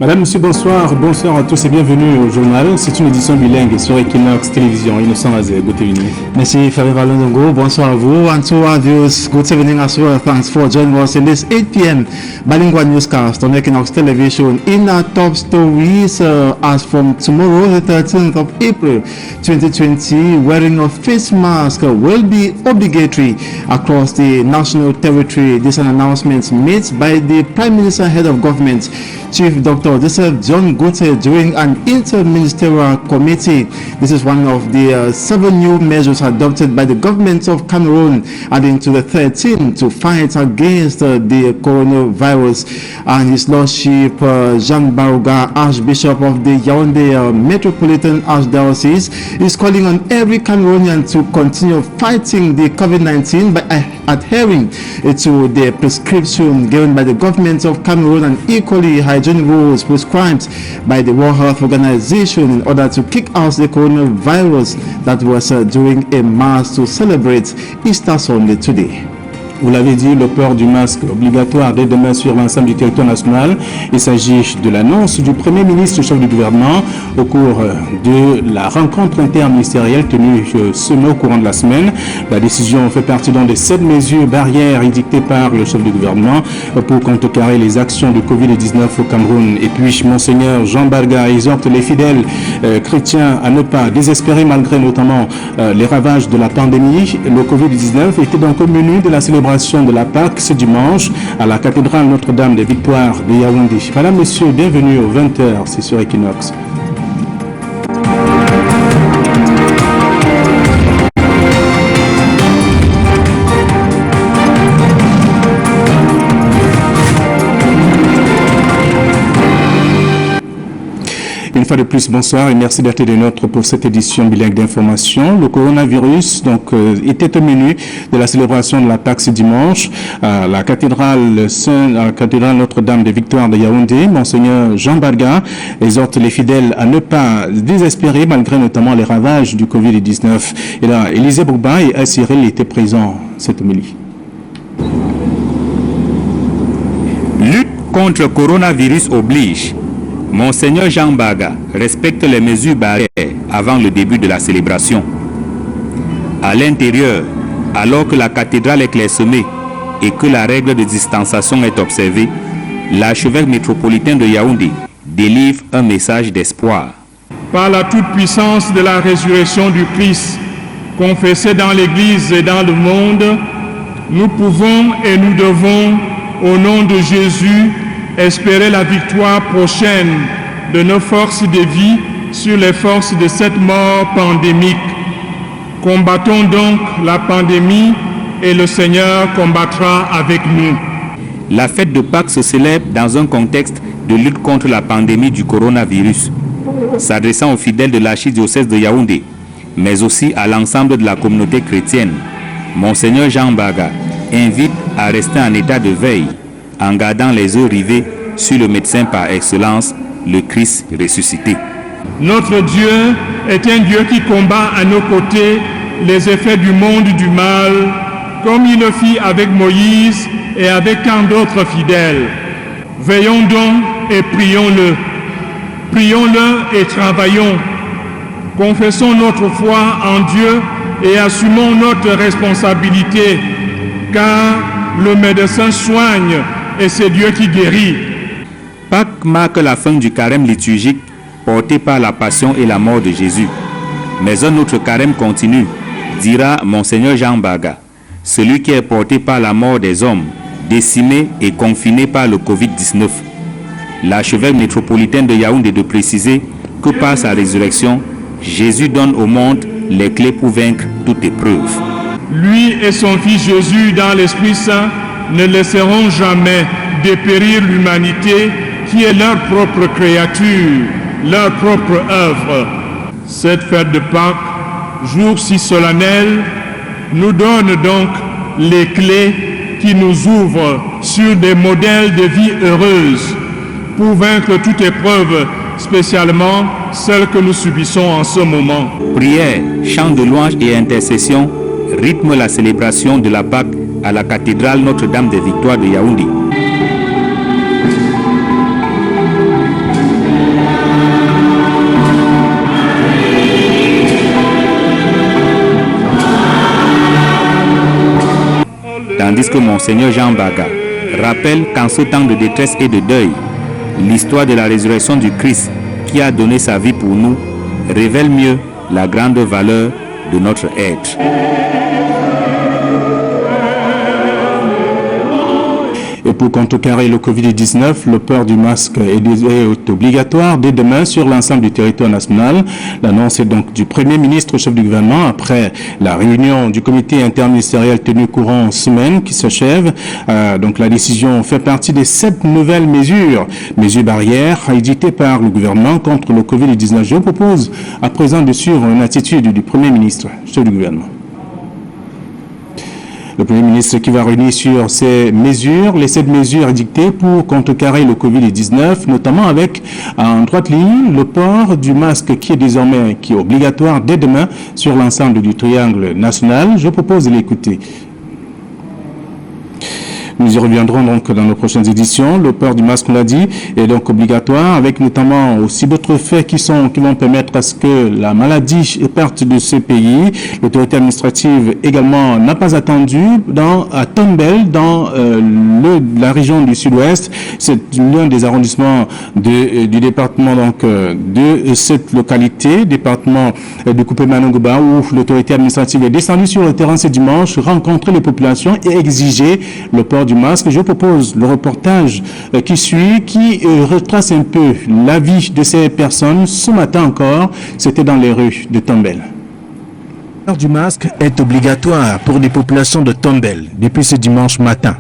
Madame, monsieur, bonsoir. Bonsoir à tous et bienvenue au journal. C'est une édition bilingue sur Equinox Télévision. Innocent Azé, good evening. Merci, Fabien Valondongo. Bonsoir à vous. And to our viewers, good evening as well. Thanks for joining us in this 8 p.m. bilingual newscast on Equinox Television. In our top stories, as from tomorrow, the 13th of April 2020, wearing a face mask will be obligatory across the national territory. This is an announcement made by the Prime Minister, Head of Government, Chief Dr. Joseph John Gote, during an interministerial committee. This is one of the 7 new measures adopted by the government of Cameroon, adding to the 13 to fight against the coronavirus. And His Lordship Jean Barouga, Archbishop of the Yaoundé Metropolitan Archdiocese, is calling on every Cameroonian to continue fighting the COVID-19 by adhering to the prescription given by the government of Cameroon and equally hygienic rules prescribed by the World Health Organization in order to kick out the coronavirus that was doing a mass to celebrate Easter Sunday today. Vous l'avez dit, le port du masque obligatoire dès demain sur l'ensemble du territoire national. Il s'agit de l'annonce du Premier ministre, chef du gouvernement, au cours de la rencontre interministérielle tenue au courant de la semaine. La décision fait partie des 7 mesures barrières édictées par le chef du gouvernement pour contrecarrer les actions de Covid-19 au Cameroun. Et puis, Monseigneur Jean Barga exhorte les fidèles chrétiens à ne pas désespérer malgré notamment les ravages de la pandémie. Le Covid-19 était donc au menu de la célébration de la Pâque ce dimanche à la cathédrale Notre-Dame des Victoires de Yaoundé. Madame, monsieur, bienvenue aux 20h, c'est sur Equinox. Une fois de plus, bonsoir et merci d'être des nôtres pour cette édition bilingue d'information. Le coronavirus était au menu de la célébration de la Pâque ce dimanche à la cathédrale Notre-Dame des Victoires de Yaoundé. Monseigneur Jean Barga exhorte les fidèles à ne pas désespérer malgré notamment les ravages du Covid-19. Et là, Élisée Bourba et Cyril étaient présents cette homélie. Lutte contre le coronavirus oblige. Monseigneur Jean Baga respecte les mesures barrières avant le début de la célébration. À l'intérieur, alors que la cathédrale est clairsemée et que la règle de distanciation est observée, l'archevêque métropolitain de Yaoundé délivre un message d'espoir. Par la toute-puissance de la résurrection du Christ, confessée dans l'Église et dans le monde, nous pouvons et nous devons, au nom de Jésus, espérer la victoire prochaine de nos forces de vie sur les forces de cette mort pandémique. Combattons donc la pandémie et le Seigneur combattra avec nous. La fête de Pâques se célèbre dans un contexte de lutte contre la pandémie du coronavirus. S'adressant aux fidèles de l'archidiocèse de Yaoundé, mais aussi à l'ensemble de la communauté chrétienne, Monseigneur Jean Baga invite à rester en état de veille en gardant les yeux rivés sur le médecin par excellence, le Christ ressuscité. Notre Dieu est un Dieu qui combat à nos côtés les effets du monde du mal, comme il le fit avec Moïse et avec tant d'autres fidèles. Veillons donc et prions-le. Prions-le et travaillons. Confessons notre foi en Dieu et assumons notre responsabilité, car le médecin soigne et c'est Dieu qui guérit. Pâques marque la fin du carême liturgique porté par la passion et la mort de Jésus. Mais un autre carême continue, dira Monseigneur Jean Baga, celui qui est porté par la mort des hommes, décimé et confiné par le Covid-19. L'archevêque métropolitain de Yaoundé de préciser que par sa résurrection, Jésus donne au monde les clés pour vaincre toute épreuve. Lui et son Fils Jésus dans l'Esprit Saint ne laisseront jamais dépérir l'humanité qui est leur propre créature, leur propre œuvre. Cette fête de Pâques, jour si solennel, nous donne donc les clés qui nous ouvrent sur des modèles de vie heureuse pour vaincre toute épreuve, spécialement celle que nous subissons en ce moment. Prière, chant de louange et intercession rythment la célébration de la Pâque à la cathédrale Notre-Dame des Victoires de Yaoundé. tandis que Monseigneur Jean Baga rappelle qu'en ce temps de détresse et de deuil, l'histoire de la résurrection du Christ qui a donné sa vie pour nous révèle mieux la grande valeur de notre être. Et pour contrecarrer le Covid-19, le port du masque est obligatoire dès demain sur l'ensemble du territoire national. L'annonce est donc du Premier ministre, chef du gouvernement, après la réunion du comité interministériel tenu courant semaine qui s'achève. Donc la décision fait partie des 7 nouvelles mesures barrières éditées par le gouvernement contre le Covid-19. Je vous propose à présent de suivre une attitude du Premier ministre, chef du gouvernement. Le Premier ministre qui va revenir sur ces mesures, les 7 mesures dictées pour contrecarrer le Covid-19, notamment avec en droite ligne le port du masque qui est obligatoire dès demain sur l'ensemble du triangle national. Je propose de l'écouter. Nous y reviendrons donc dans nos prochaines éditions. Le port du masque, on l'a dit, est donc obligatoire, avec notamment aussi d'autres faits qui vont permettre à ce que la maladie parte de ce pays. L'autorité administrative également n'a pas attendu à Tombel, dans la région du sud-ouest. C'est l'un des arrondissements du département donc de cette localité, département de Coupé-Manongoba, où l'autorité administrative est descendue sur le terrain ce dimanche, rencontrer les populations et exiger le port du masque. Je propose le reportage qui suit, qui retrace un peu la vie de ces personnes. Ce matin encore, c'était dans les rues de Tombel. Le port du masque est obligatoire pour les populations de Tombel depuis ce dimanche matin.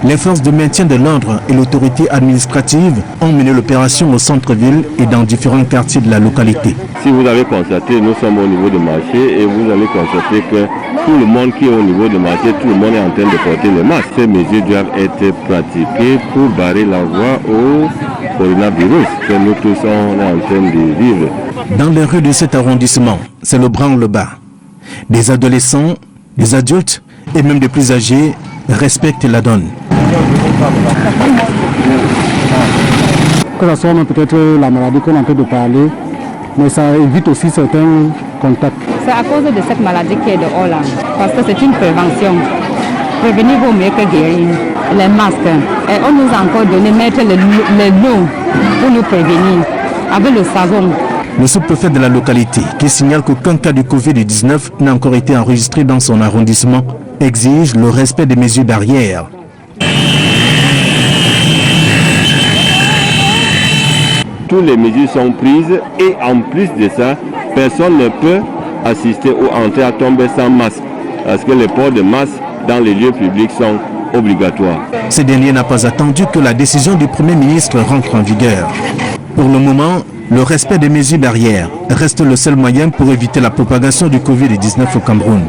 Les forces de maintien de l'ordre et l'autorité administrative ont mené l'opération au centre-ville et dans différents quartiers de la localité. Si vous avez constaté, nous sommes au niveau du marché et vous allez constater que tout le monde qui est au niveau du marché, tout le monde est en train de porter le masque. Ces mesures doivent être pratiquées pour barrer la voie au coronavirus que nous tous sommes en train de vivre. Dans les rues de cet arrondissement, c'est le branle-bas. Des adolescents, des adultes et même des plus âgés respectent la donne. Que ce soit peut-être la maladie qu'on est en train de parler, mais ça évite aussi certains contacts. C'est à cause de cette maladie qui est dehors là, parce que c'est une prévention. Prévenir vaut mieux que guérir. Les masques, et on nous a encore donné mettre l'eau pour nous prévenir, avec le savon. Le sous-préfet de la localité, qui signale qu'aucun cas de Covid-19 n'a encore été enregistré dans son arrondissement, exige le respect des mesures barrières. Toutes les mesures sont prises et en plus de ça, personne ne peut assister ou entrer à Tombel sans masque, parce que les ports de masque dans les lieux publics sont obligatoires. Ce dernier n'a pas attendu que la décision du Premier ministre rentre en vigueur. Pour le moment, le respect des mesures barrières reste le seul moyen pour éviter la propagation du Covid-19 au Cameroun.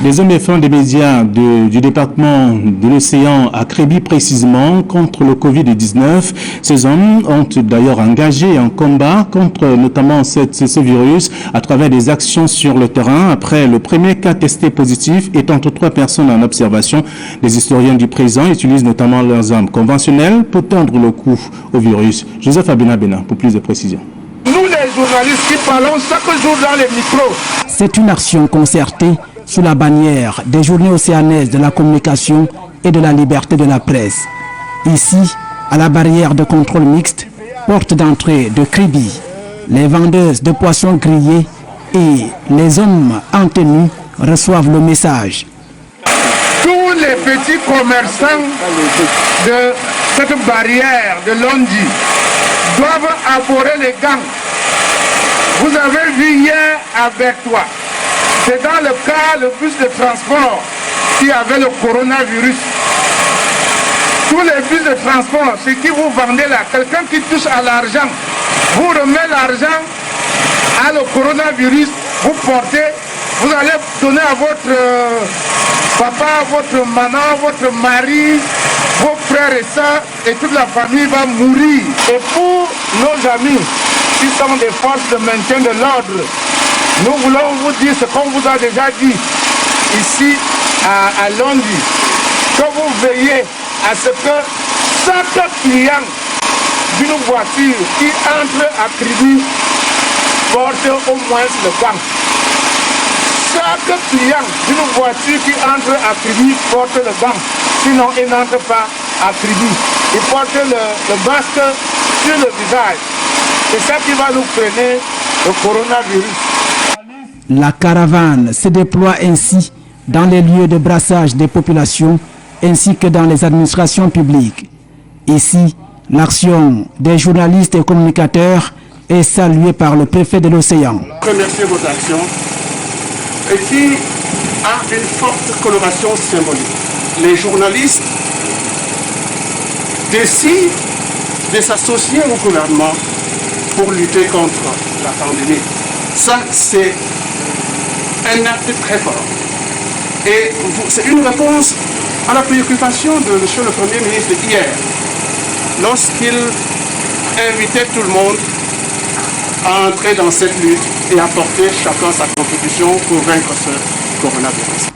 Les hommes et femmes des médias du département de l'océan à Créby précisément contre le Covid-19. Ces hommes ont d'ailleurs engagé un combat contre notamment ce virus à travers des actions sur le terrain. Après le premier cas testé positif et 3 personnes en observation, les historiens du présent utilisent notamment leurs armes conventionnelles pour tendre le coup au virus. Joseph Abena pour plus de précisions. Nous les journalistes qui parlons chaque jour dans les micros. C'est une action concertée sous la bannière des Journées océanaises de la communication et de la liberté de la presse. Ici, à la barrière de contrôle mixte, porte d'entrée de Créby, les vendeuses de poissons grillés et les hommes en tenue reçoivent le message. Tous les petits commerçants de cette barrière de Londi doivent arborer les gants. Vous avez vu hier à Bertois, c'est dans le cas le bus de transport qui avait le coronavirus. Tous les bus de transport, ce qui vous vendez là, quelqu'un qui touche à l'argent, vous remet l'argent à le coronavirus, vous portez, vous allez donner à votre papa, votre maman, votre mari, vos frères et sœurs, et toute la famille va mourir. Et pour nos amis qui sont des forces de maintien de l'ordre, nous voulons vous dire ce qu'on vous a déjà dit ici à Londi, que vous veillez à ce que chaque client d'une voiture qui entre à Créby porte au moins le gant. Chaque client d'une voiture qui entre à Kribi porte le gant. Sinon, il n'entre pas à Kribi. Il porte le masque sur le visage. C'est ça qui va nous freiner le coronavirus. La caravane se déploie ainsi dans les lieux de brassage des populations ainsi que dans les administrations publiques. Ici, l'action des journalistes et communicateurs est saluée par le préfet de l'Océan. Remercier votre action et qui a une forte coloration symbolique. Les journalistes décident de s'associer au gouvernement pour lutter contre la pandémie. Ça, c'est un acte très fort. Et c'est une réponse à la préoccupation de M. le Premier ministre hier, lorsqu'il invitait tout le monde à entrer dans cette lutte et apporter chacun sa contribution pour vaincre ce coronavirus.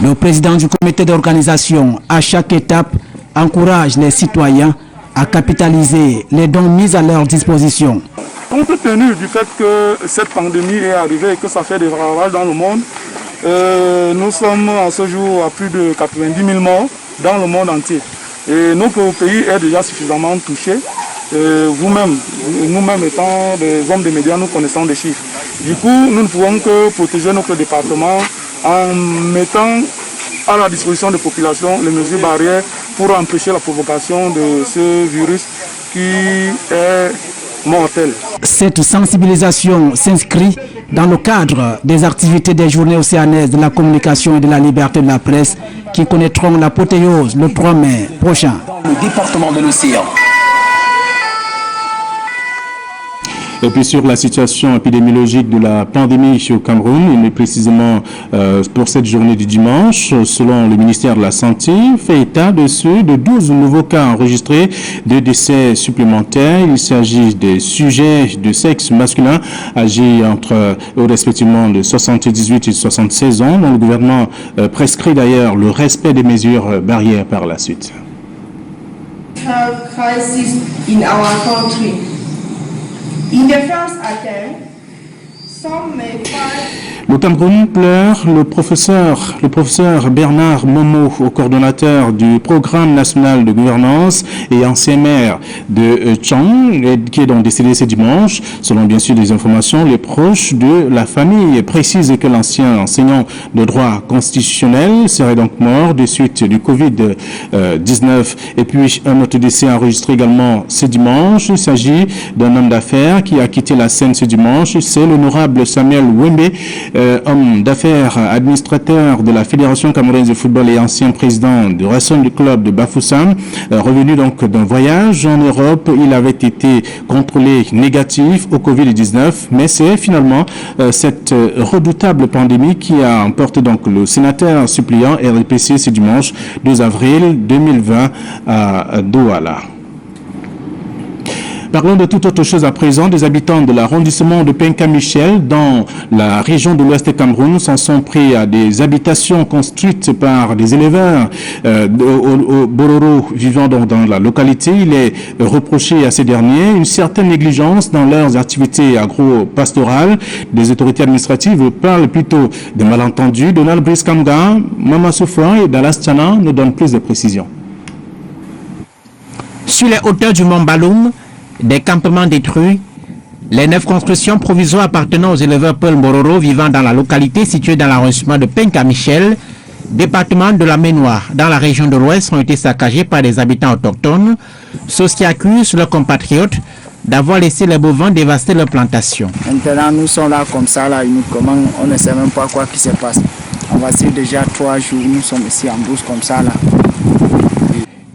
Le président du comité d'organisation, à chaque étape, encourage les citoyens à capitaliser les dons mis à leur disposition. Compte tenu du fait que cette pandémie est arrivée et que ça fait des ravages dans le monde, nous sommes à ce jour à plus de 90 000 morts dans le monde entier. Et notre pays est déjà suffisamment touché. Vous-même, nous-mêmes étant des hommes de médias, nous connaissons des chiffres. Du coup, nous ne pouvons que protéger notre département en mettant à la disposition des populations les mesures barrières pour empêcher la provocation de ce virus qui est mortel. Cette sensibilisation s'inscrit dans le cadre des activités des journées océanaises de la communication et de la liberté de la presse qui connaîtront l'apothéose le 3 mai prochain. Dans le département de l'Océan. Et puis sur la situation épidémiologique de la pandémie au Cameroun, et mais précisément pour cette journée du dimanche, selon le ministère de la Santé, fait état de ceux de 12 nouveaux cas enregistrés de décès supplémentaires. Il s'agit des sujets de sexe masculin âgés entre respectivement de 78 et 76 ans, dont le gouvernement prescrit d'ailleurs le respect des mesures barrières par la suite. Le Cameroun pleure. Le professeur Bernard Momo, coordonnateur du programme national de gouvernance et ancien maire de Tchang, qui est donc décédé ce dimanche. Selon bien sûr des informations, les proches de la famille précisent que l'ancien enseignant de droit constitutionnel serait donc mort de suite du Covid-19. Et puis un autre décès enregistré également ce dimanche. Il s'agit d'un homme d'affaires qui a quitté la scène ce dimanche. C'est l'honorable Samuel Wembe, homme d'affaires, administrateur de la Fédération camerounaise de football et ancien président du Racing du club de Bafoussam. Revenu donc d'un voyage en Europe, il avait été contrôlé négatif au Covid-19, mais c'est finalement cette redoutable pandémie qui a emporté donc le sénateur suppléant RDPC ce dimanche 12 avril 2020 à Douala. Parlons de toute autre chose à présent. Des habitants de l'arrondissement de Penka-Michel dans la région de l'Ouest Cameroun s'en sont pris à des habitations construites par des éleveurs au Bororo vivant donc dans la localité. Il est reproché à ces derniers une certaine négligence dans leurs activités agro-pastorales. Des autorités administratives parlent plutôt de malentendus. Donald Brice-Kamga, Mama Soufouan et Dallas Tchana nous donnent plus de précisions. Sur les hauteurs du Mont Baloum, des campements détruits, les 9 constructions provisoires appartenant aux éleveurs Paul Bororo vivant dans la localité située dans l'arrondissement de Penka-Michel, département de la Maine-Noire, dans la région de l'Ouest, ont été saccagées par des habitants autochtones, ceux qui accusent leurs compatriotes d'avoir laissé les bovins dévaster leurs plantations. Maintenant, nous sommes là comme ça, là, uniquement, on ne sait même pas quoi qui se passe. On va dire déjà 3 jours, nous sommes ici en brousse comme ça, là.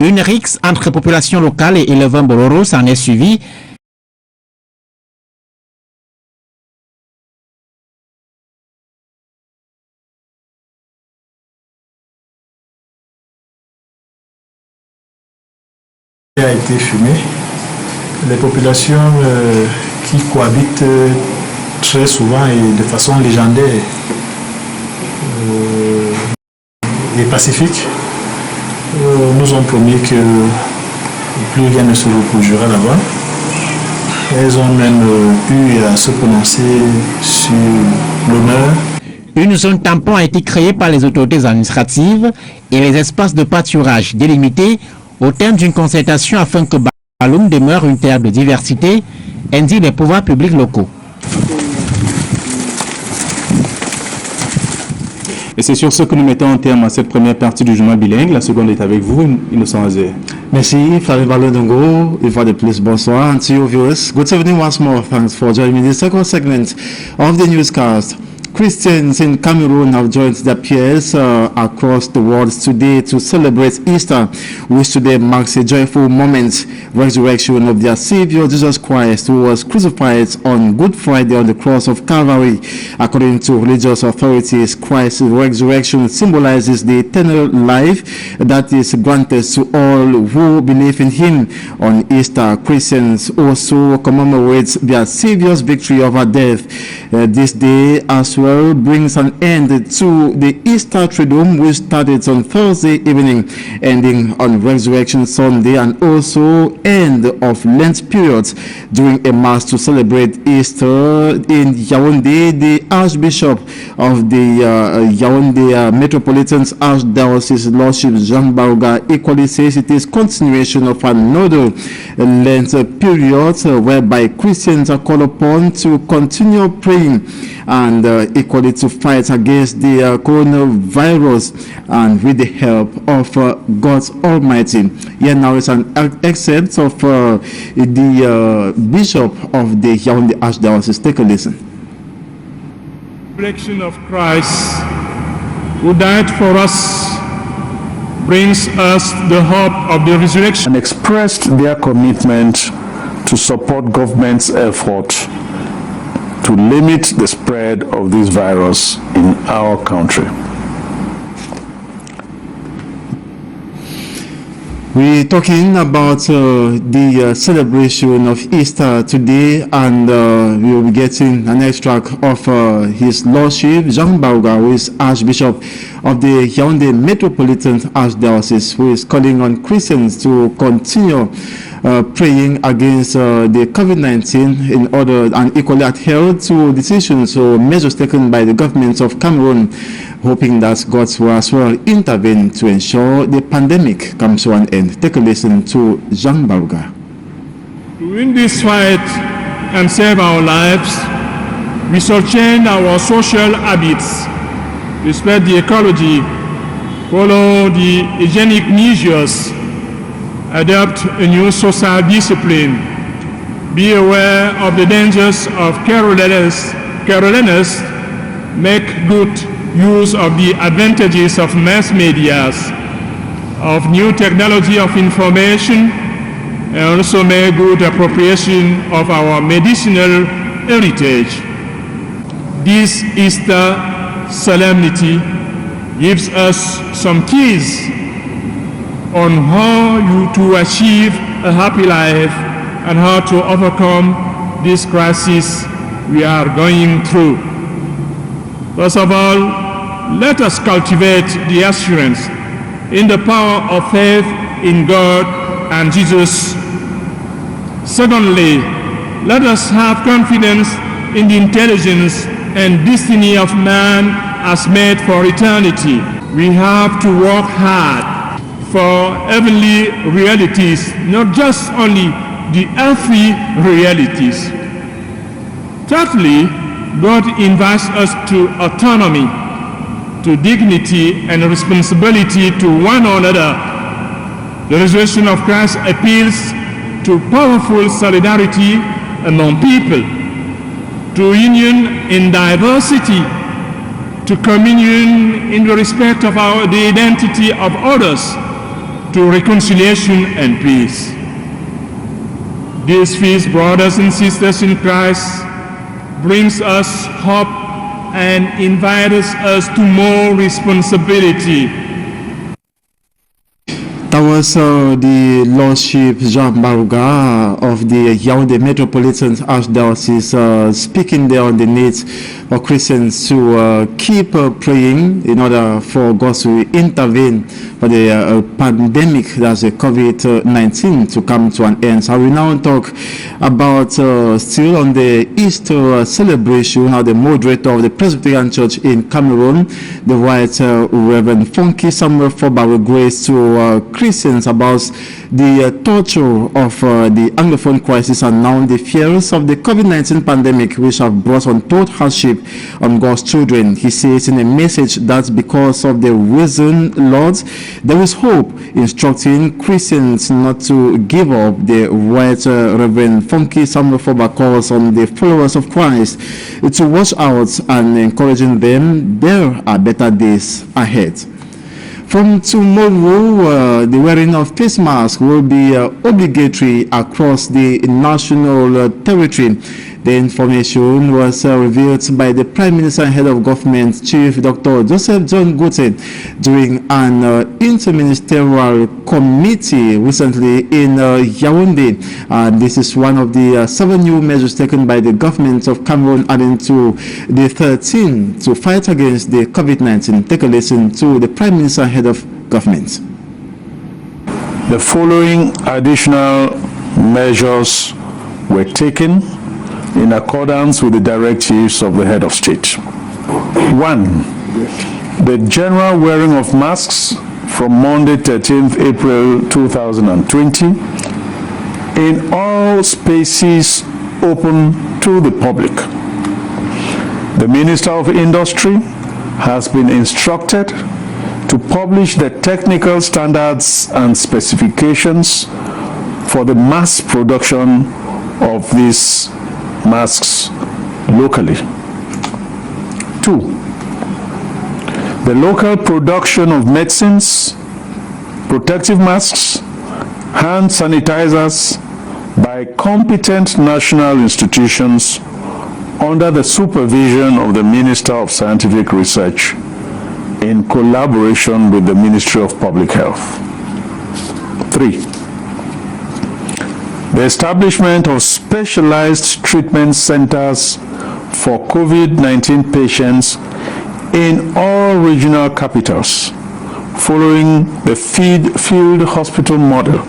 Une rixe entre population locale et éleveurs Bororo s'en est suivie. A été fumé. Les populations qui cohabitent très souvent et de façon légendaire et pacifique nous ont promis que plus rien ne se reproduira là-bas. Elles ont même eu à se prononcer sur l'honneur. Une zone tampon a été créée par les autorités administratives et les espaces de pâturage délimités au terme d'une concertation afin que Baloum demeure une terre de diversité, indiquent les pouvoirs publics locaux. Et c'est sur ce que nous mettons en terme à cette première partie du journal bilingue. La seconde est avec vous, Innocent Azé. Merci, Flavie Balodongo. Une fois de plus, bonsoir. And to your viewers, good evening once more. Thanks for joining me in the second segment of the newscast. Christians in Cameroon have joined their peers across the world today to celebrate Easter, which today marks a joyful moment, resurrection of their Savior Jesus Christ, who was crucified on Good Friday on the cross of Calvary. According to religious authorities, Christ's resurrection symbolizes the eternal life that is granted to all who believe in Him. On Easter, Christians also commemorate their Savior's victory over death. This day as well brings an end to the Easter Triduum, which started on Thursday evening, ending on Resurrection Sunday, and also end of Lent periods. During a mass to celebrate Easter in Yaoundé, the Archbishop of the Yaoundé Metropolitan Archdiocese, Lordship Jean Baouga, equally says it is continuation of another Lent period whereby Christians are called upon to continue praying and equally to fight against the coronavirus, and with the help of God Almighty. Here now is an excerpt of the Bishop of the Yaoundé Archdiocese. Take a listen. Resurrection of Christ, who died for us, brings us the hope of the resurrection. And expressed their commitment to support government's effort to limit the spread of this virus in our country. We're talking about the celebration of Easter today, and we will be getting an extract of His Lordship Jean Baouga, who is Archbishop of the Yaoundé Metropolitan Archdiocese, who is calling on Christians to continue praying against the COVID-19 in order and equally adhere to decisions or measures taken by the government of Cameroon, hoping that God will as well intervene to ensure the pandemic comes to an end. Take a listen to Jean Baouga. To win this fight and save our lives, we shall change our social habits, respect the ecology, follow the hygienic measures, adopt a new social discipline, be aware of the dangers of carelessness, make good use of the advantages of mass media, of new technology of information, and also make good appropriation of our medicinal heritage. This Easter solemnity gives us some keys on how to achieve a happy life and how to overcome this crisis we are going through. First of all, let us cultivate the assurance in the power of faith in God and Jesus. Secondly, let us have confidence in the intelligence and destiny of man as made for eternity. We have to work hard for heavenly realities, not just only the earthly realities. Thirdly, God invites us to autonomy, to dignity and responsibility to one another. The resurrection of Christ appeals to powerful solidarity among people, to union in diversity, to communion in the respect of the identity of others, to reconciliation and peace. This feast, brothers and sisters in Christ, brings us hope and invites us to more responsibility. That was the Lordship Jean Baruga of the Yaoundé Metropolitan Archdiocese speaking there on the need for Christians to keep praying in order for God to intervene for the pandemic, that's the COVID-19, to come to an end. So we now talk about still on the Easter celebration, how the moderator of the Presbyterian Church in Cameroon, the Right Reverend Funky Samuel Foba, will grace to Christians about the torture of the Anglophone crisis and now the fears of the COVID-19 pandemic, which have brought untold hardship on God's children. He says in a message that because of the risen Lord, there is hope, instructing Christians not to give up. The Right Reverend Funky Samuel Foba calls on the followers of Christ to watch out and encouraging them there are better days ahead. From tomorrow, the wearing of face masks will be obligatory across the national territory. The information was revealed by the Prime Minister and Head of Government, Chief Dr. Joseph John Gote, during an interministerial committee recently in Yaoundé. This is one of the 7 new measures taken by the government of Cameroon, adding to the 13 to fight against the COVID-19. Take a listen to the Prime Minister and Head of Government. The following additional measures were taken in accordance with the directives of the head of state. 1. The general wearing of masks from Monday 13th April 2020 in all spaces open to the public. The Minister of Industry has been instructed to publish the technical standards and specifications for the mass production of these masks locally. 2. The local production of medicines, protective masks, hand sanitizers by competent national institutions under the supervision of the Minister of Scientific Research in collaboration with the Ministry of Public Health. 3. The establishment of specialized treatment centers for COVID-19 patients in all regional capitals, following the field hospital model,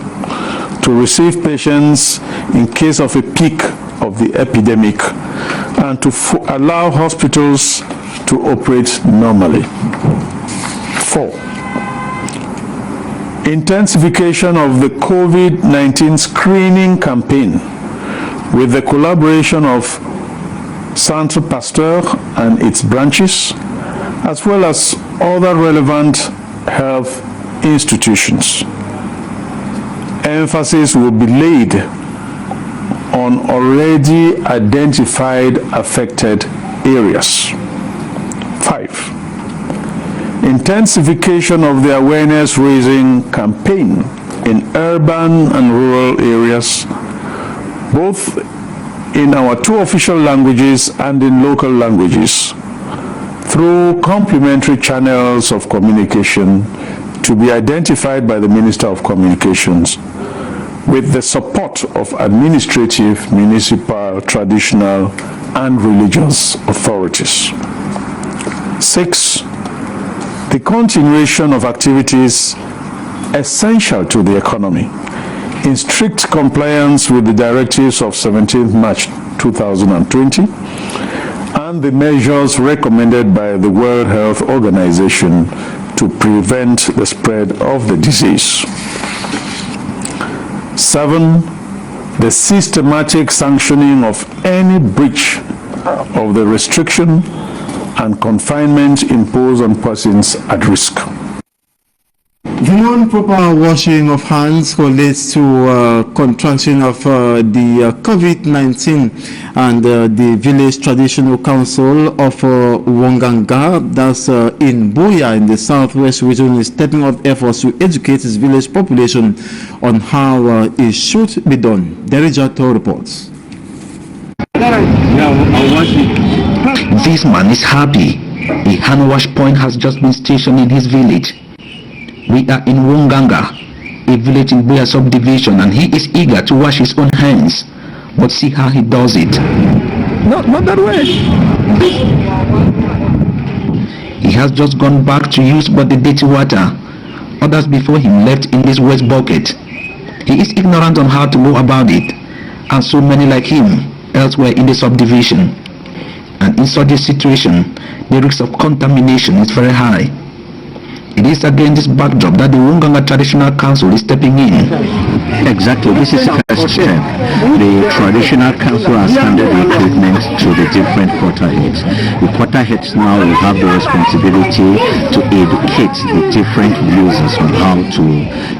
to receive patients in case of a peak of the epidemic and to allow hospitals to operate normally. 4. Intensification of the COVID-19 screening campaign with the collaboration of Centre Pasteur and its branches, as well as other relevant health institutions. Emphasis will be laid on already identified affected areas. 5. Intensification of the awareness-raising campaign in urban and rural areas, both in our 2 official languages and in local languages, through complementary channels of communication to be identified by the Minister of Communications, with the support of administrative, municipal, traditional, and religious authorities. 6. The continuation of activities essential to the economy in strict compliance with the directives of 17th March 2020 and the measures recommended by the World Health Organization to prevent the spread of the disease. 7. The systematic sanctioning of any breach of the restriction and confinement imposed on persons at risk. The non-proper washing of hands relates to contraction of the COVID-19, and the Village Traditional Council of Wonganga, that's in Buea in the southwest region, is stepping up efforts to educate its village population on how it should be done. Derijato reports. This man is happy. A hand wash point has just been stationed in his village. We are in Wonganga, a village in Buea subdivision, and he is eager to wash his own hands. But see how he does it. Not that way. He has just gone back to use but the dirty water. Others before him left in this waste bucket. He is ignorant on how to go about it, and so many like him elsewhere in the subdivision. And in such a situation, the risk of contamination is very high. It is against this backdrop that the Wunganga Traditional Council is stepping in. Exactly, this is the first step. The Traditional Council has handed the equipment to the different quarter heads. The quarter heads now will have the responsibility to educate the different users on how to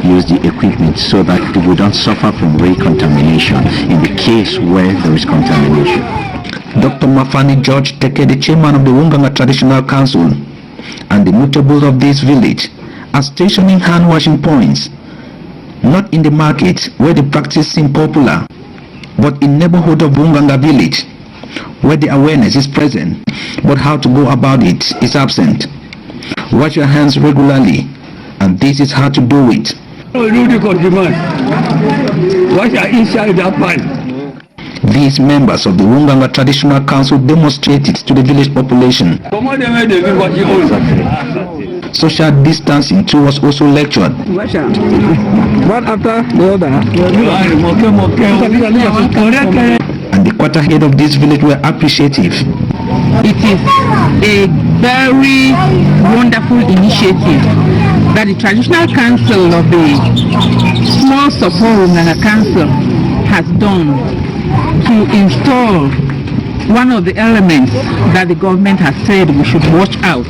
use the equipment so that we don't suffer from recontamination in the case where there is contamination. Dr. Mafani George Teke, the chairman of the Wunganga Traditional Council, and the notables of this village are stationing hand washing points, not in the market where the practice seems popular, but in neighborhood of Wunganga village where the awareness is present, but how to go about it is absent. Wash your hands regularly, and this is how to do it. Wash your inside that pan. These members of the Wunganga Traditional Council demonstrated to the village population. Social distancing too was also lectured. One after the other. And the quarter head of this village were appreciative. It is a very wonderful initiative that the Traditional Council of the Small Support Wunganga Council has done to install one of the elements that the government has said we should watch out.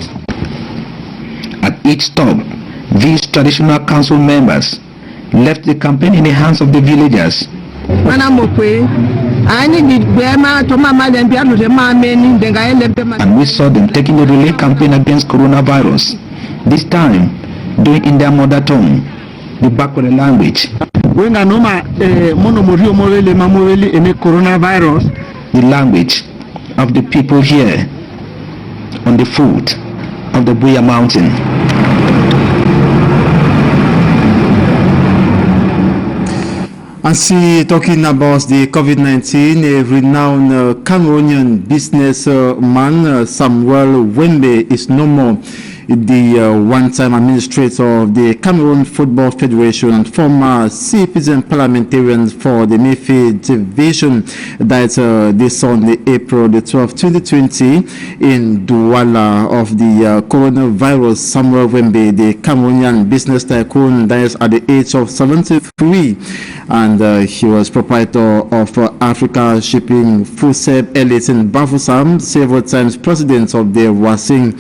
At each stop, these traditional council members left the campaign in the hands of the villagers. And we saw them taking the relay campaign against coronavirus, this time doing in their mother tongue, the Bakwere language. The language of the people here on the foot of the Buea mountain. And see, talking about the COVID-19, a renowned Cameroonian businessman, Samuel Wembe, is no more. The one-time administrator of the Cameroon Football Federation and former citizen parliamentarian for the Mefi division died this Sunday, April the 12th, 2020 in Douala of the coronavirus. Samuel Wembe, the Cameroonian business tycoon, dies at the age of 73, and he was proprietor of Africa Shipping Fuseb Elite in Bafoussam, several times president of the Racing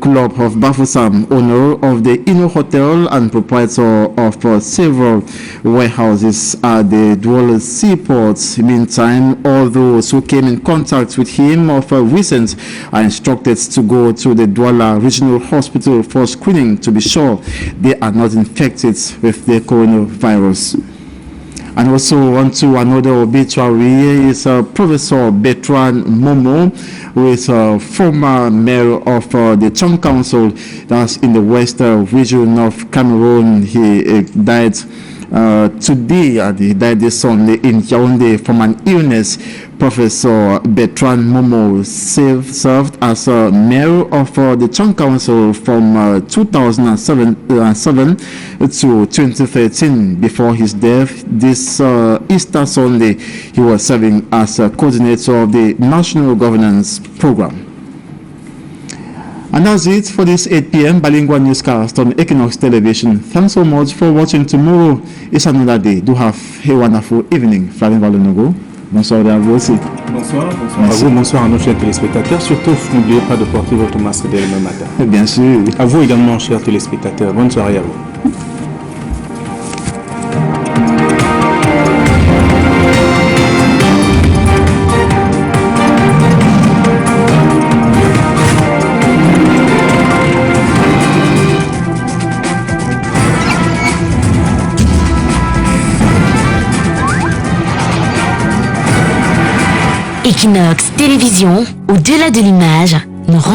Club of Bafoussam, owner of the Inno Hotel and proprietor of several warehouses at the Douala seaport. Meantime, all those who came in contact with him of recent are instructed to go to the Douala Regional Hospital for screening to be sure they are not infected with the coronavirus. And also on to another obituary is Professor Bertrand Momo, who is former mayor of the Chong Council, that's in the western region of Cameroon. He died today, and he died this Sunday in Yaoundé from an illness. Professor Bertrand Momo served as mayor of the Chong Council from 2007 to 2013. Before his death this Easter Sunday, he was serving as a coordinator of the National Governance Program. And that's it for this 8 p.m. bilingual newscast on Equinox Television. Thanks so much for watching. Tomorrow is another day. Do have a wonderful evening. Flavien Valonogo. Bonsoir à vous aussi. Bonsoir. À vous, bonsoir à nos chers téléspectateurs. Surtout, n'oubliez pas de porter votre masque dès le matin. Bien sûr. À vous également, chers téléspectateurs. Bonne soirée à vous. Equinox Télévision, au-delà de l'image,